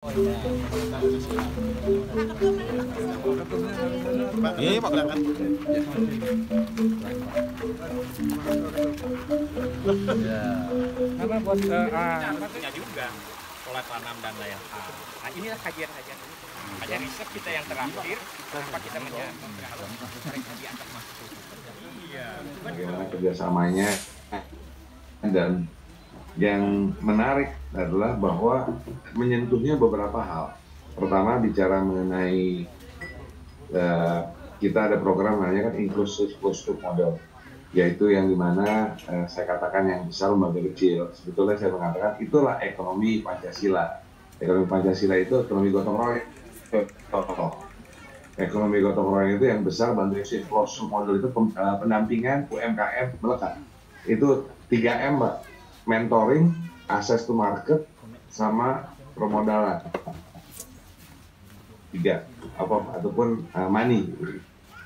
Iya, Pak kelihatan. Ya. Karena buat Caranya juga pola tanam dan lain hal. Nah inilah kajian-kajian riset kita yang terakhir. Kenapa kita menyatakan mereka dianggap masuk? Iya. Bagaimana kerjasamanya, dan yang menarik adalah bahwa menyentuhnya beberapa hal. Pertama bicara mengenai kita ada program namanya kan Inclusive Closed Loop Model, yaitu yang dimana saya katakan yang besar lembaga kecil. Sebetulnya saya mengatakan itulah ekonomi Pancasila. Ekonomi Pancasila itu ekonomi gotong royong. Ekonomi gotong royong itu yang besar, bantu inclusive closed loop model itu pendampingan UMKM melekat. Itu 3M, Mbak. Mentoring, access to market, sama permodalan. 3 ataupun money.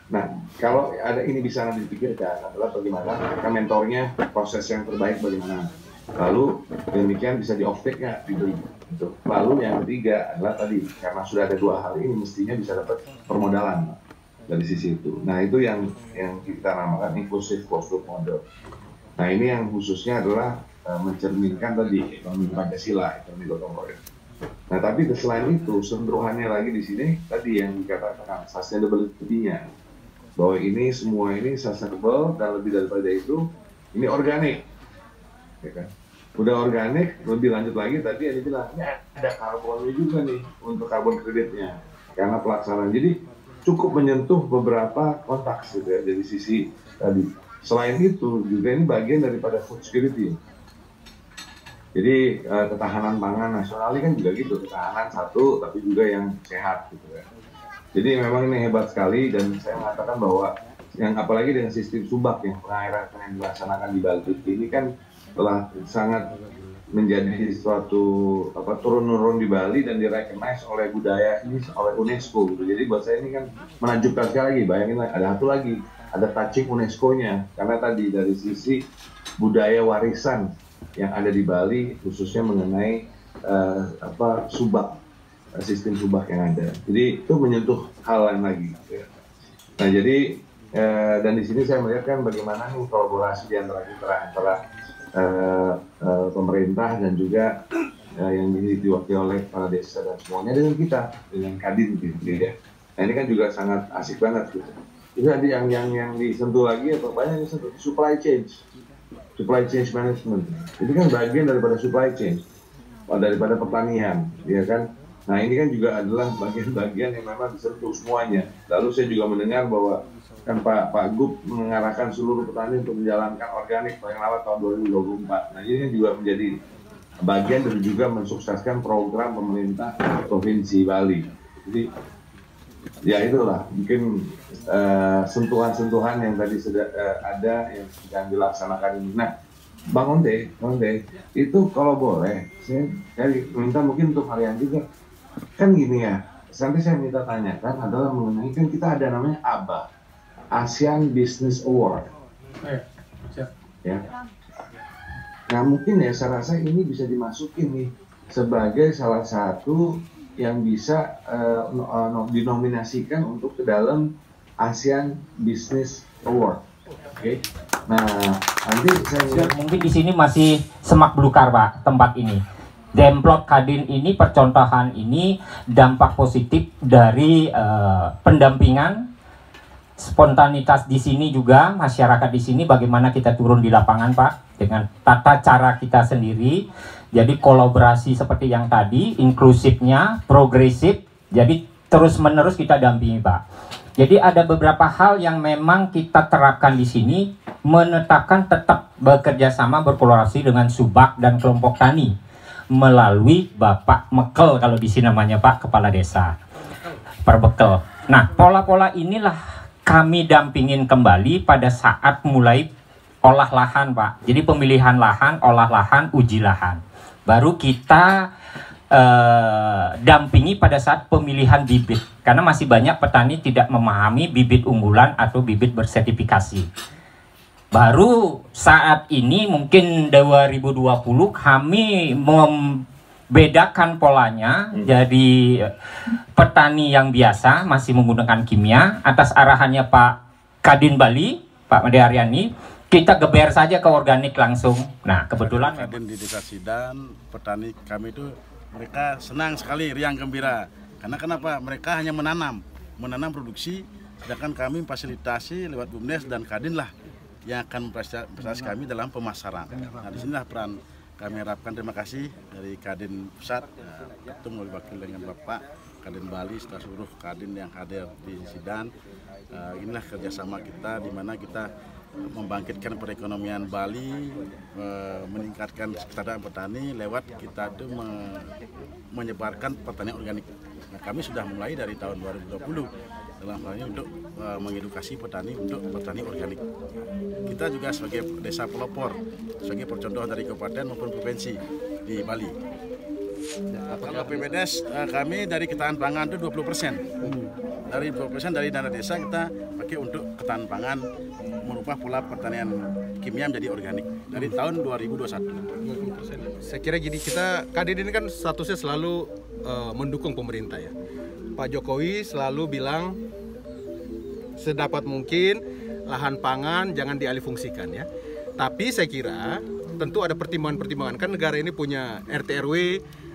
Nah, kalau ada ini bisa nanti dipikirkan adalah bagaimana mereka mentornya, proses yang terbaik bagaimana. Lalu demikian bisa di off-take nggak dibeli. Gitu. Lalu yang ketiga adalah tadi karena sudah ada 2 hal ini mestinya bisa dapat permodalan dari sisi itu. Nah itu yang kita namakan inclusive closed loop model. Nah ini yang khususnya adalah mencerminkan tadi ekonomi Pancasila, ekonomi gotong royong. Nah tapi selain itu sentuhannya lagi di sini tadi yang dikatakan sustainability-nya, bahwa ini semua ini sustainable dan lebih daripada itu ini organik, ya kan? Udah organik, lebih lanjut lagi tadi yang dibilang ada karbonnya juga nih untuk karbon kreditnya karena pelaksanaan. Jadi cukup menyentuh beberapa konteks gitu ya dari sisi tadi. Selain itu juga ini bagian daripada food security. Jadi ketahanan pangan nasional ini kan juga gitu, ketahanan satu tapi juga yang sehat gitu ya. Jadi memang ini hebat sekali dan saya mengatakan bahwa yang apalagi dengan sistem subak yang pengairan yang dilaksanakan di Bali ini kan telah sangat menjadi suatu turun-menurun di Bali dan direcognize oleh budaya ini oleh UNESCO gitu. Jadi buat saya ini kan menakjubkan sekali lagi. Bayangin ada satu lagi, ada touching UNESCO-nya karena tadi dari sisi budaya warisan yang ada di Bali khususnya mengenai subak, sistem subak yang ada. Jadi itu menyentuh hal lain lagi. Ya. Nah jadi dan di sini saya melihat kan bagaimana nih kolaborasi di antara pemerintah dan juga yang diwakili oleh kepala desa dan semuanya dengan kita, dengan Kadin gitu ya. Nah ini kan juga sangat asik banget gitu. Itu nanti yang disentuh lagi atau banyak yang disentuh supply chain management. Itu kan bagian daripada supply chain, daripada pertanian, ya kan. Nah ini kan juga adalah bagian-bagian yang memang disentuh semuanya. Lalu saya juga mendengar bahwa kan Pak Gub mengarahkan seluruh petani untuk menjalankan organik paling lambat tahun 2024. Nah ini kan juga menjadi bagian dan juga mensukseskan program pemerintah Provinsi Bali. Jadi ya itulah mungkin sentuhan-sentuhan yang tadi sudah ada yang sedang dilaksanakan ini. Nah Bang Onde, itu kalau boleh saya minta mungkin untuk harian juga kan gini ya. Nanti saya minta tanyakan adalah mengenai kan kita ada namanya ABA, ASEAN Business Award. Ya. Nah mungkin ya saya rasa ini bisa dimasukin nih sebagai salah satu yang bisa dinominasikan untuk ke dalam ASEAN Business Award. Oke. Nah nanti saya mungkin di sini masih semak belukar Pak tempat ini. Demplot Kadin ini percontohan ini dampak positif dari pendampingan spontanitas di sini juga masyarakat di sini bagaimana kita turun di lapangan Pak dengan tata cara kita sendiri. Jadi kolaborasi seperti yang tadi inklusifnya progresif. Jadi terus menerus kita dampingi Pak. Jadi ada beberapa hal yang memang kita terapkan di sini menetapkan tetap bekerja sama berkolaborasi dengan subak dan kelompok tani melalui Bapak Mekel kalau di sini namanya Pak Kepala Desa Perbekel. Nah pola-pola inilah kami dampingin kembali pada saat mulai olah lahan Pak. Jadi pemilihan lahan, olah lahan, uji lahan. Baru kita dampingi pada saat pemilihan bibit. Karena masih banyak petani tidak memahami bibit unggulan atau bibit bersertifikasi. Baru saat ini mungkin 2020 kami bedakan polanya. Jadi petani yang biasa masih menggunakan kimia atas arahannya Pak Kadin Bali, Pak Made Aryani, kita geber saja ke organik langsung. Nah, kebetulan Kadin di Desa Sidan, petani kami itu mereka senang sekali, riang gembira. Karena kenapa? Mereka hanya menanam produksi, sedangkan kami fasilitasi lewat BUMDes dan Kadin lah yang akan memfasilitasi kami dalam pemasaran. Nah, disinilah peran kami harapkan. Terima kasih dari Kadin Pusat, ketemu wakil dengan Bapak Kadin Bali, serta seluruh Kadin yang hadir di Sidan. Inilah kerjasama kita, di mana kita membangkitkan perekonomian Bali, meningkatkan kesejahteraan petani lewat kita itu menyebarkan pertanian organik. Nah, kami sudah mulai dari tahun 2020 dalam hal ini untuk mengedukasi petani untuk petani organik. Kita juga sebagai desa pelopor, sebagai percontohan dari kabupaten maupun provinsi di Bali. Kalau PPDS kami dari ketahanan pangan itu 20%. Dari 20% dari dana desa kita pakai untuk ketahanan pangan, merubah pola pertanian kimia menjadi organik dari tahun 2021. Saya kira gini, kita Kadin ini kan statusnya selalu mendukung pemerintah ya. Pak Jokowi selalu bilang sedapat mungkin lahan pangan jangan dialihfungsikan ya. Tapi saya kira tentu ada pertimbangan-pertimbangan, kan negara ini punya RT RW,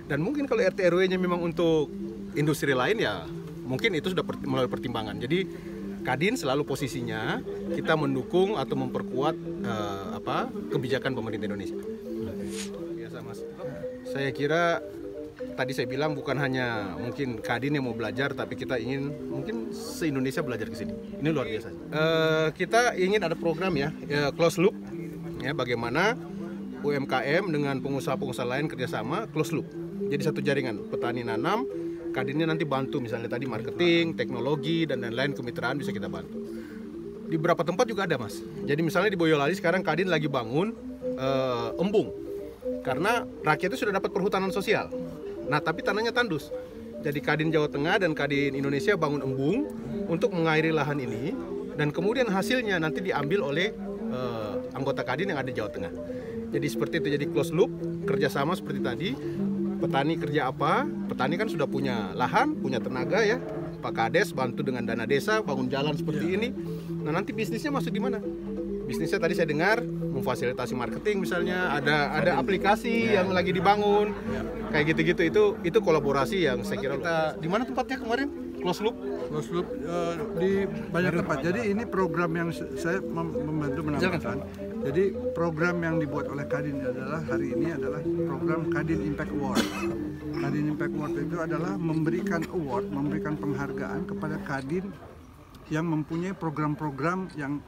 dan mungkin kalau RT RW-nya memang untuk industri lain ya mungkin itu sudah melalui pertimbangan. Jadi Kadin selalu posisinya kita mendukung atau memperkuat kebijakan pemerintah Indonesia. Biasa Mas. Saya kira tadi saya bilang bukan hanya mungkin Kadin yang mau belajar, tapi kita ingin mungkin se-Indonesia belajar ke sini. Ini luar biasa. Kita ingin ada program ya, close loop ya, bagaimana UMKM dengan pengusaha-pengusaha lain kerjasama close loop. Jadi satu jaringan, petani nanam, Kadinnya nanti bantu misalnya tadi marketing, teknologi dan lain-lain, kemitraan bisa kita bantu. Di beberapa tempat juga ada Mas. Jadi misalnya di Boyolali sekarang Kadin lagi bangun embung. Karena rakyat itu sudah dapat perhutanan sosial. Nah tapi tanahnya tandus. Jadi Kadin Jawa Tengah dan Kadin Indonesia bangun embung untuk mengairi lahan ini. Dan kemudian hasilnya nanti diambil oleh anggota Kadin yang ada di Jawa Tengah. Jadi seperti itu, jadi close loop, kerjasama seperti tadi. Petani kerja apa? Petani kan sudah punya lahan, punya tenaga ya. Pak Kades bantu dengan dana desa, bangun jalan seperti ini. Nah nanti bisnisnya masuk di mana? Bisnisnya tadi saya dengar memfasilitasi marketing misalnya, ada aplikasi yang lagi dibangun, kayak gitu-gitu. Itu kolaborasi yang saya kira. Kita di mana tempatnya kemarin? Close loop? Close loop di banyak tempat. Jadi ini program yang saya membantu menambahkan. Jadi program yang dibuat oleh Kadin adalah hari ini adalah program Kadin Impact Award. Kadin Impact Award itu adalah memberikan award, memberikan penghargaan kepada Kadin yang mempunyai program-program yang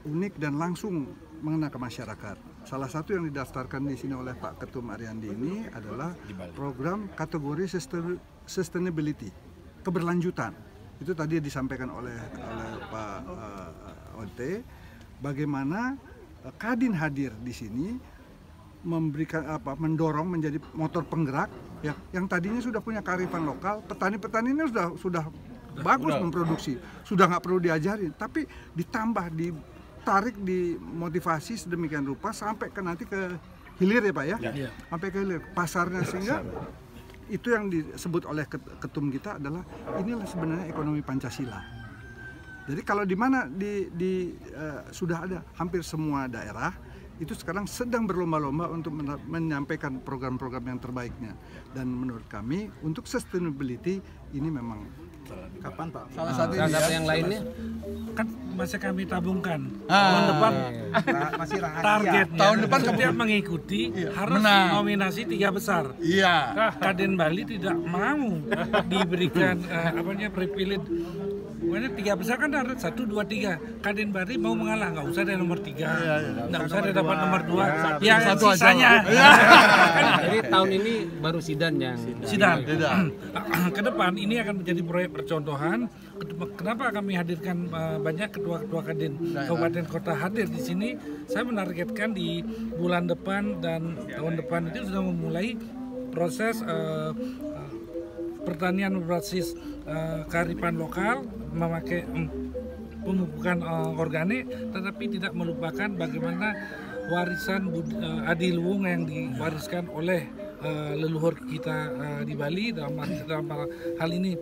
unik dan langsung mengena ke masyarakat. Salah satu yang didaftarkan di sini oleh Pak Ketum Aryandi ini adalah program kategori sustainability, keberlanjutan. Itu tadi disampaikan oleh Pak Onte, bagaimana Kadin hadir di sini memberikan mendorong menjadi motor penggerak ya, yang tadinya sudah punya kearifan lokal, petani-petaninya sudah bagus memproduksi, sudah nggak perlu diajarin, tapi ditambah, ditarik, dimotivasi sedemikian rupa sampai nanti ke hilir ya Pak ya, sampai ke hilir pasarnya, sehingga itu yang disebut oleh ketum kita adalah inilah sebenarnya ekonomi Pancasila. Jadi kalau di mana sudah ada hampir semua daerah itu sekarang sedang berlomba-lomba untuk menyampaikan program-program yang terbaiknya. Dan menurut kami untuk sustainability ini memang kapan Pak? Salah satu yang lainnya kan masih kami tabungkan. Tahun depan masih rahasia. Targetnya tahun depan setiap mengikuti harus nominasi 3 besar. Iya. Kadin Bali tidak mau diberikan privilege. Pokoknya 3 besar kan harus 1, 2, 3. Kadin Bali mau mengalah, nggak usah ada nomor 3, nggak usah ada dapat nomor 2, yang sisanya. Jadi tahun ini baru Sidan yang ke depan ini akan menjadi proyek percontohan. Kenapa kami hadirkan banyak ketua-ketua Kadin kabupaten kota hadir di sini? Saya menargetkan di bulan depan dan tahun depan itu sudah memulai proses pertanian berbasis kearifan lokal, memakai pemupukan organik, tetapi tidak melupakan bagaimana warisan adiluhung yang diwariskan oleh leluhur kita di Bali dalam hal ini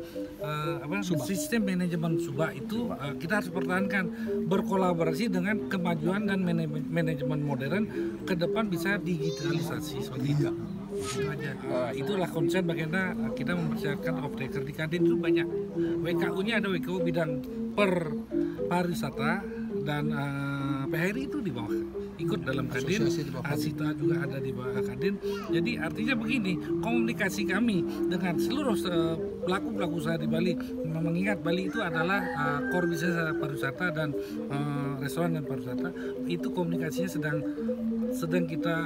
sistem manajemen subak itu kita harus pertahankan, berkolaborasi dengan kemajuan dan manajemen modern ke depan bisa digitalisasi seperti itu. Itu aja. Itulah konsep bagaimana kita mempersiapkan off-taker di Kadin itu banyak. WKU-nya ada WKU bidang pariwisata dan PHRI itu di bawah ikut dalam Kadin, Asita juga ada di bawah Kadin. Jadi artinya begini, komunikasi kami dengan seluruh pelaku-pelaku usaha di Bali, mengingat Bali itu adalah core bisnis pariwisata dan restoran dan pariwisata, itu komunikasinya sedang kita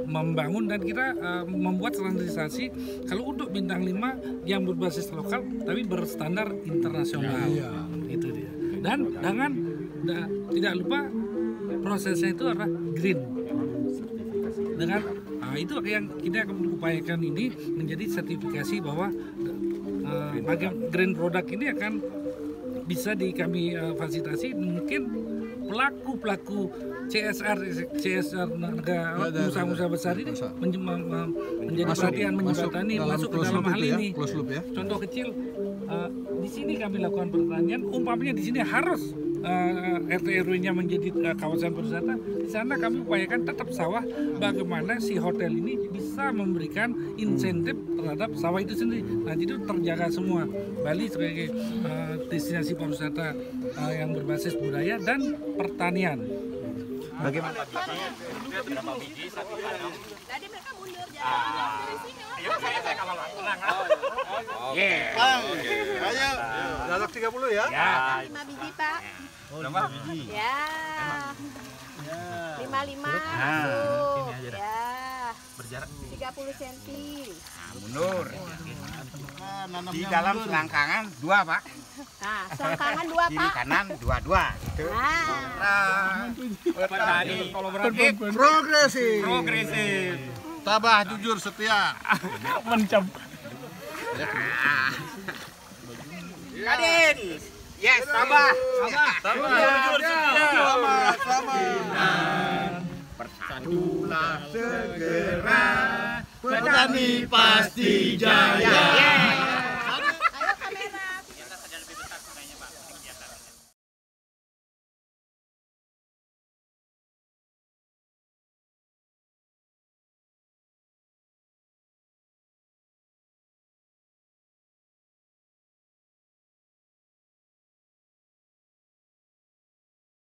membangun dan kita membuat standarisasi kalau untuk bintang 5 yang berbasis lokal tapi berstandar internasional. Itu dia. Dan tidak lupa prosesnya itu adalah green. Dengan itu yang kita akan upayakan ini menjadi sertifikasi bahwa green product ini akan bisa kami fasilitasi. Mungkin pelaku CSR negara usaha-usaha besar ini menjadi perhatian, menjembatani masuk ke dalam hal ini. Contoh kecil, di sini kami lakukan pertanian, umpamanya di sini harus RT RW-nya menjadi kawasan pariwisata. Di sana kami upayakan tetap sawah, bagaimana si hotel ini bisa memberikan insentif terhadap sawah itu sendiri. Nah, itu terjaga semua. Bali sebagai destinasi pariwisata yang berbasis budaya dan pertanian. Bagaimana? Berapa biji satu tanam? Tadi mereka mundur dari sini. Ayo saya kalah tenang. Ayo. Lalak 30 ya? Ya. 5 biji, Pak. Oh, 5 biji. Ya. 55 masuk. Ya. Berjarak 30 cm. Mundur. Di dalam selangkangan 2, Pak. Nah, selangkangan 2, Pak. Kiri kanan 2 gitu. Petani progresif. Tabah, jujur, setia. Kadin. Yes, tabah. Jujur, setia. Selamat. Bersatulah segera. Petani pasti jaya.